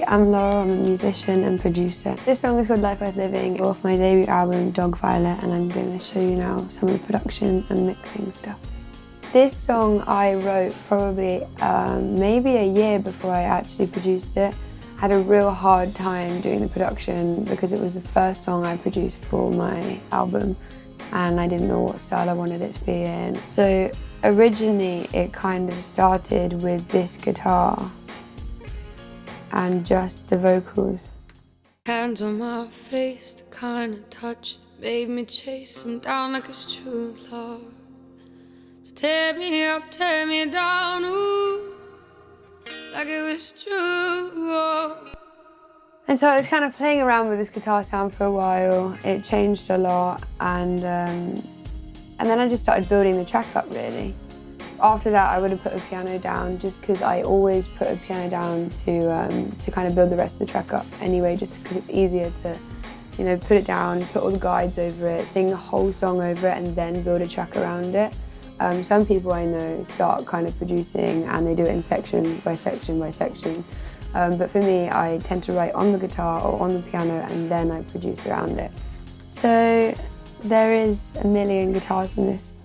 I'm Laurel, I'm a musician and producer. This song is called Life Worth Living, off my debut album Dogviolet, and I'm going to show you now some of the production and mixing stuff. This song I wrote probably maybe a year before I actually produced it. Had a real hard time doing the production because it was the first song I produced for my album and I didn't know what style I wanted it to be in. So originally it kind of started with this guitar and just the vocals. Hands on my face, the kind of touch that made me chase him down like it's true love. So tear me up, tear me down, ooh, like it was true. Oh. And so I was kind of playing around with this guitar sound for a while. It changed a lot, and then I just started building the track up, really. After that, I would have put a piano down just because I always put a piano down to kind of build the rest of the track up anyway, just because it's easier to, you know, put it down, put all the guides over it, sing the whole song over it, and then build a track around it. Some people I know start kind of producing and they do it in section by section by section. But for me, I tend to write on the guitar or on the piano and then I produce around it. So there is a million guitars in this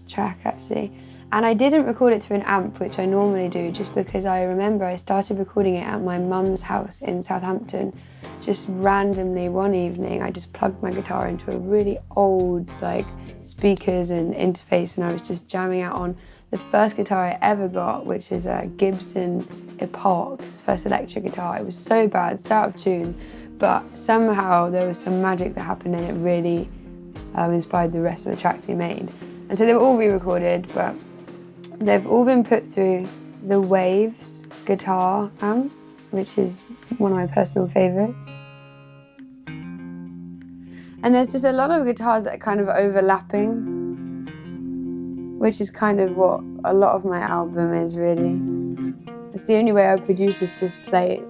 track actually. And I didn't record it through an amp, which I normally do, just because I remember I started recording it at my mum's house in Southampton. Just randomly one evening, I just plugged my guitar into a really old speakers and interface, and I was just jamming out on the first guitar I ever got, which is a Gibson Epoch, his first electric guitar. It was so bad, so out of tune, but somehow there was some magic that happened and it really inspired the rest of the track to be made. And so they were all re-recorded, but they've all been put through the Waves guitar amp, which is one of my personal favourites. And there's just a lot of guitars that are kind of overlapping, which is kind of what a lot of my album is, really. It's the only way I produce is just play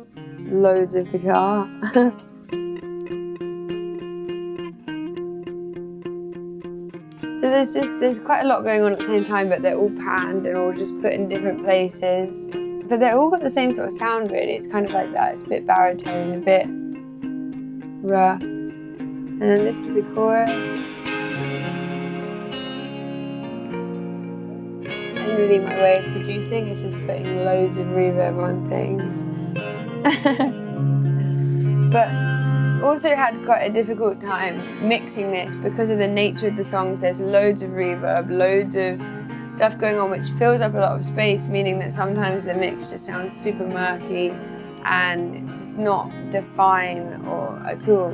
loads of guitar. So there's quite a lot going on at the same time, but they're all panned and all just put in different places. But they're all got the same sort of sound, really. It's kind of like that. It's a bit baritone, a bit rough. And then this is the chorus. It's generally my way of producing. It's just putting loads of reverb on things. But also had quite a difficult time mixing this because of the nature of the songs. There's loads of reverb, loads of stuff going on which fills up a lot of space, meaning that sometimes the mix just sounds super murky and just not defined or at all.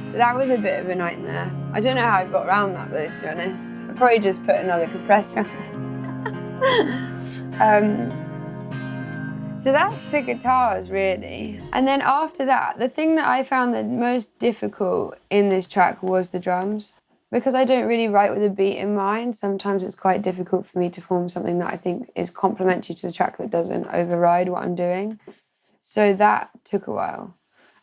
So that was a bit of a nightmare. I don't know how I got around that though, to be honest. I probably just put another compressor on it. So that's the guitars, really. And then after that, the thing that I found the most difficult in this track was the drums. Because I don't really write with a beat in mind, sometimes it's quite difficult for me to form something that I think is complementary to the track that doesn't override what I'm doing. So that took a while.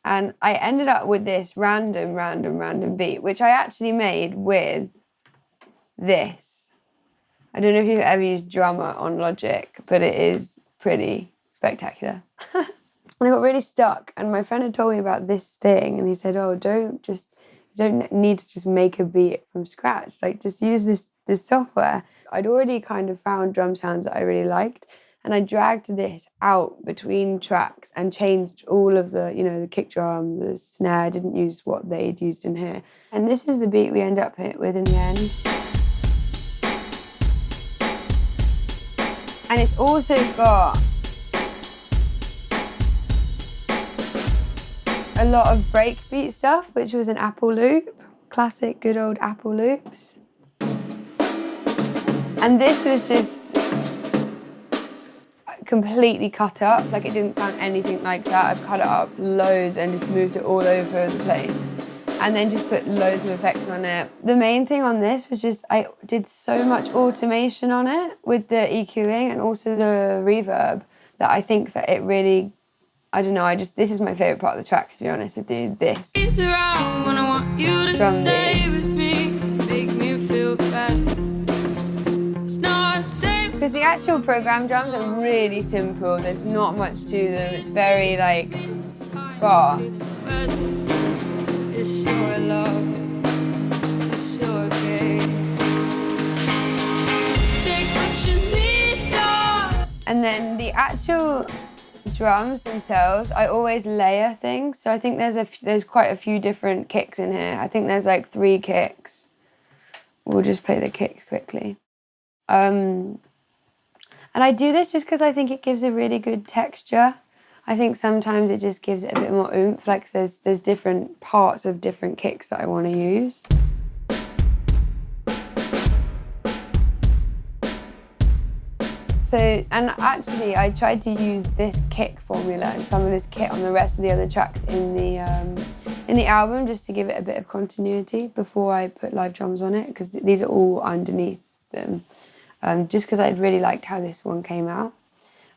And I ended up with this random beat, which I actually made with this. I don't know if you've ever used Drummer on Logic, but it is pretty spectacular. And I got really stuck, and my friend had told me about this thing, and he said, oh, you don't need to just make a beat from scratch, just use this software. I'd already kind of found drum sounds that I really liked, and I dragged this out between tracks and changed all of the, the kick drum, the snare. I didn't use what they'd used in here. And this is the beat we end up with in the end. And it's also got a lot of breakbeat stuff, which was an Apple loop, classic good old Apple loops. And this was just completely cut up, it didn't sound anything like that. I've cut it up loads and just moved it all over the place. And then just put loads of effects on it. The main thing on this was just I did so much automation on it with the EQing and also the reverb that I think that it really, I don't know, this is my favourite part of the track, to be honest with you, this. It's around when I want you to drum stay beat. with me, make me feel better. It's not a day Because the actual program drums are really simple. There's not much to them. It's very like sparse. It's your love, it's your game. Take what you need, dog. And then the actual drums themselves, I always layer things. So I think there's quite a few different kicks in here. I think there's like 3 kicks. We'll just play the kicks quickly. And I do this just because I think it gives a really good texture. I think sometimes it just gives it a bit more oomph. Like there's different parts of different kicks that I want to use. So, and actually I tried to use this kick formula and some of this kit on the rest of the other tracks in the album just to give it a bit of continuity before I put live drums on it, because these are all underneath them. Just because I really liked how this one came out.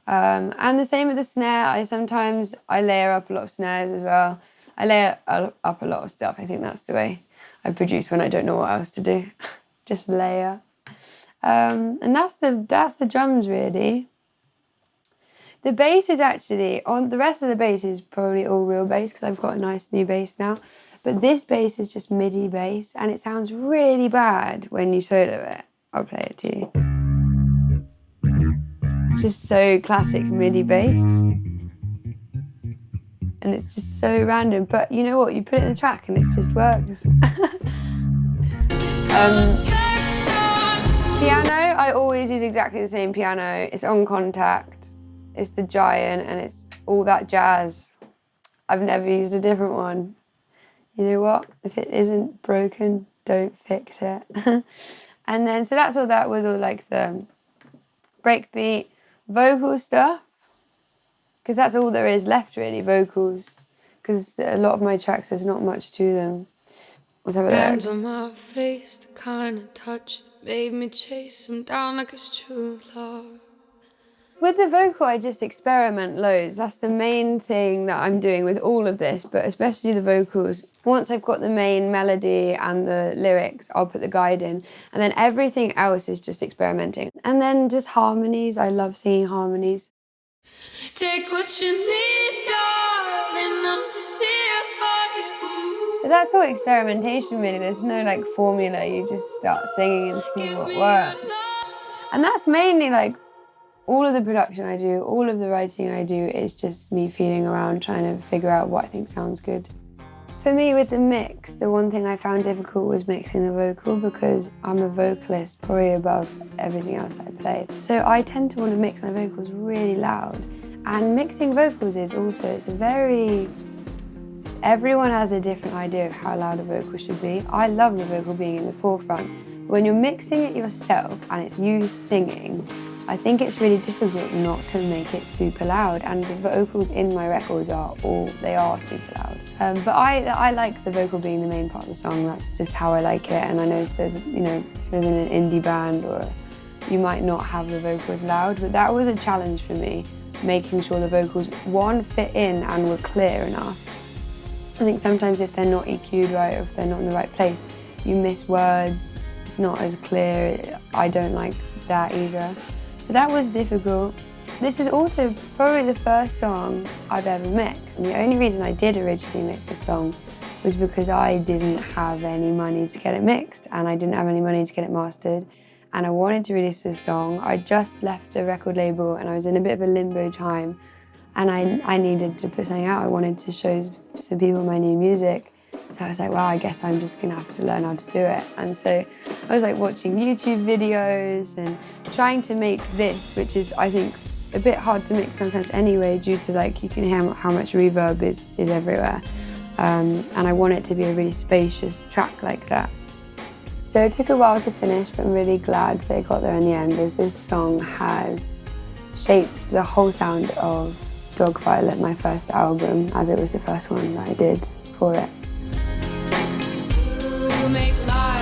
And the same with the snare. I layer up a lot of snares as well. I layer up a lot of stuff. I think that's the way I produce when I don't know what else to do. Just layer. And that's the drums really. The bass is actually, the rest of the bass is probably all real bass because I've got a nice new bass now. But this bass is just MIDI bass and it sounds really bad when you solo it. I'll play it to you. It's just so classic MIDI bass. And it's just so random. But you know what? You put it in a track and it just works. Piano, I always use exactly the same piano. It's on Contact. It's the Giant and it's all that jazz. I've never used a different one. You know what? If it isn't broken, don't fix it. And then, so that's all that with all like the breakbeat, vocal stuff. Because that's all there is left really, vocals. Because a lot of my tracks, there's not much to them. Let's have a look. Hands on my face, the kind of touch that made me chase him down like it's true love. With the vocal, I just experiment loads. That's the main thing that I'm doing with all of this, but especially the vocals. Once I've got the main melody and the lyrics, I'll put the guide in. And then everything else is just experimenting. And then just harmonies. I love singing harmonies. Take what you need, darling, I'm just here for you. But that's all experimentation really. There's no like formula. You just start singing and see what works. And that's mainly like all of the production I do, all of the writing I do is just me feeling around trying to figure out what I think sounds good. For me with the mix, the one thing I found difficult was mixing the vocal because I'm a vocalist probably above everything else I played. So I tend to want to mix my vocals really loud. And mixing vocals is also, everyone has a different idea of how loud a vocal should be. I love the vocal being in the forefront. When you're mixing it yourself and it's you singing, I think it's really difficult not to make it super loud, and the vocals in my records are super loud. But I like the vocal being the main part of the song. That's just how I like it. And I know there's, if you're in an indie band or you might not have the vocals loud, but that was a challenge for me, making sure the vocals, one, fit in and were clear enough. I think sometimes if they're not EQ'd right or if they're not in the right place, you miss words, it's not as clear. I don't like that either. But that was difficult. This is also probably the first song I've ever mixed. And the only reason I did originally mix this song was because I didn't have any money to get it mixed and I didn't have any money to get it mastered. And I wanted to release this song. I just left a record label and I was in a bit of a limbo time and I needed to put something out. I wanted to show some people my new music. So I was like, well, I guess I'm just gonna have to learn how to do it. And so I was like watching YouTube videos and trying to make this, which is, I think, a bit hard to mix sometimes anyway, due to like, you can hear how much reverb is everywhere. And I want it to be a really spacious track like that. So it took a while to finish, but I'm really glad that it got there in the end, as this song has shaped the whole sound of Dogviolet, my first album, as it was the first one that I did for it. Make life